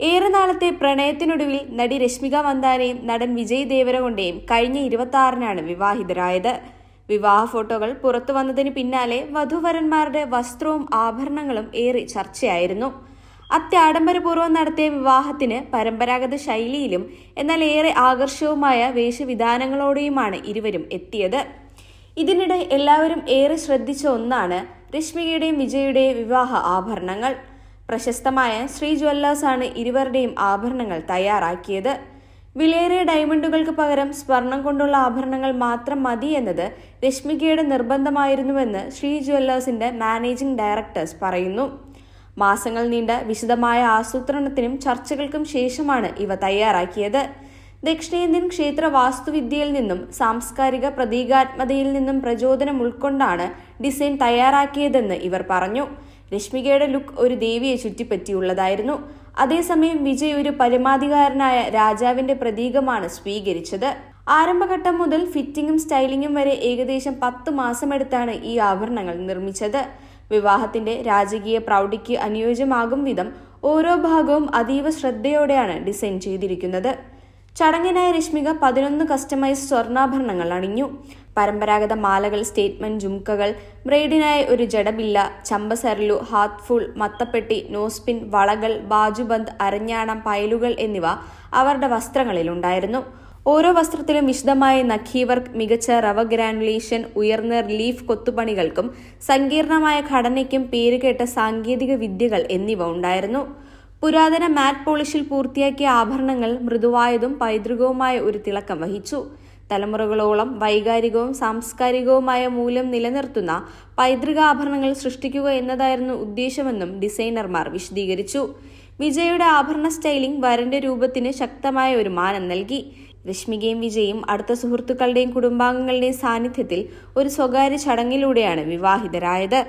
ഏറെ നാളത്തെ പ്രണയത്തിനൊടുവിൽ നടി രശ്മിക മന്ദാനയും നടൻ വിജയ് ദേവരകൊണ്ടയും കഴിഞ്ഞ 26-നാണ് വിവാഹിതരായത്. വിവാഹ ഫോട്ടോകൾ പുറത്തു വന്നതിന് പിന്നാലെ വധൂവരന്മാരുടെ വസ്ത്രവും ആഭരണങ്ങളും ഏറെ ചർച്ചയായിരുന്നു. അത്യാഡംബരപൂർവ്വം നടത്തിയ വിവാഹത്തിന് പരമ്പരാഗത ശൈലിയിലും എന്നാൽ ഏറെ ആകർഷകവുമായ വേഷവിധാനങ്ങളോടെയുമാണ് ഇരുവരും എത്തിയത്. ഇതിനിടെ എല്ലാവരും ഏറെ ശ്രദ്ധിച്ച ഒന്നാണ് രശ്മികയുടെയും വിജയുടെയും വിവാഹ ആഭരണങ്ങൾ. പ്രശസ്തമായ ശ്രീ ജ്വല്ലേഴ്സ് ആണ് ഇരുവരുടെയും ആഭരണങ്ങൾ തയ്യാറാക്കിയത്. വിലയേറിയ ഡയമണ്ടുകൾക്ക് പകരം സ്വർണം കൊണ്ടുള്ള ആഭരണങ്ങൾ മാത്രം മതി എന്നത് രശ്മികയുടെ നിർബന്ധമായിരുന്നുവെന്ന് ശ്രീ ജ്വല്ലേഴ്സിന്റെ മാനേജിംഗ് ഡയറക്ടേഴ്സ് പറയുന്നു. മാസങ്ങൾ നീണ്ട വിശദമായ ആസൂത്രണത്തിനും ചർച്ചകൾക്കും ശേഷമാണ് ഇവ തയ്യാറാക്കിയത്. ദക്ഷിണേന്ത്യൻ ക്ഷേത്ര വാസ്തുവിദ്യയിൽ നിന്നും സാംസ്കാരിക പ്രതീകാത്മകതയിൽ നിന്നും പ്രചോദനം ഉൾക്കൊണ്ടാണ് ഡിസൈൻ തയ്യാറാക്കിയതെന്ന് ഇവർ പറഞ്ഞു. രശ്മികയുടെ ലുക്ക് ഒരു ദേവിയെ ചുറ്റിപ്പറ്റിയുള്ളതായിരുന്നു. അതേസമയം വിജയ് ഒരു പരമാധികാരനായ രാജാവിന്റെ പ്രതീകമാണ് സ്വീകരിച്ചത്. ആരംഭഘട്ടം മുതൽ ഫിറ്റിംഗും സ്റ്റൈലിംഗും വരെ ഏകദേശം 10 മാസമെടുത്താണ് ഈ ആഭരണങ്ങൾ നിർമ്മിച്ചത്. വിവാഹത്തിന്റെ രാജകീയ പ്രൗഢിക്ക് അനുയോജ്യമാകും വിധം ഓരോ ഭാഗവും അതീവ ശ്രദ്ധയോടെയാണ് ഡിസൈൻ ചെയ്തിരിക്കുന്നത്. ചടങ്ങിനായി രശ്മിക 11 കസ്റ്റമൈസ് സ്വർണ്ണാഭരണങ്ങൾ അണിഞ്ഞു. പരമ്പരാഗത മാലകൾ, സ്റ്റേറ്റ്മെന്റ് ജുംക്കകൾ, ബ്രൈഡിനായി ഒരു ജടബില്ല, ചമ്പസരലു, ഹാത്ത്ഫുൾ, മത്തപ്പെട്ടി, നോസ്പിൻ, വളകൾ, ബാജുബന്ദ്, അരഞ്ഞാണം, പയലുകൾ എന്നിവ അവരുടെ വസ്ത്രങ്ങളിലുണ്ടായിരുന്നു. ഓരോ വസ്ത്രത്തിലും വിശദമായ നഖി വർക്ക്, മികച്ച റവ ഗ്രാനുലേഷൻ, ഉയർന്ന റിലീഫ് കൊത്തുപണികൾക്കും സങ്കീർണമായ ഘടനയ്ക്കും പേരുകേട്ട സാങ്കേതിക വിദ്യകൾ എന്നിവ ഉണ്ടായിരുന്നു. പുരാതന മാറ്റ് പോളിഷിൽ പൂർത്തിയാക്കിയ ആഭരണങ്ങൾ മൃദുവായതും പൈതൃകവുമായ ഒരു തിളക്കം വഹിച്ചു. തലമുറകളോളം വൈകാരികവും സാംസ്കാരികവുമായ മൂല്യം നിലനിർത്തുന്ന പൈതൃക ആഭരണങ്ങൾ സൃഷ്ടിക്കുക എന്നതായിരുന്നു ഉദ്ദേശമെന്നും ഡിസൈനർമാർ വിശദീകരിച്ചു. വിജയുടെ ആഭരണ സ്റ്റൈലിംഗ് വരന്റെ രൂപത്തിന് ശക്തമായ ഒരു മാനം നൽകി. രശ്മികയും വിജയും അടുത്ത സുഹൃത്തുക്കളുടെയും കുടുംബാംഗങ്ങളുടെയും സാന്നിധ്യത്തിൽ ഒരു സ്വകാര്യ ചടങ്ങിലൂടെയാണ് വിവാഹിതരായത്.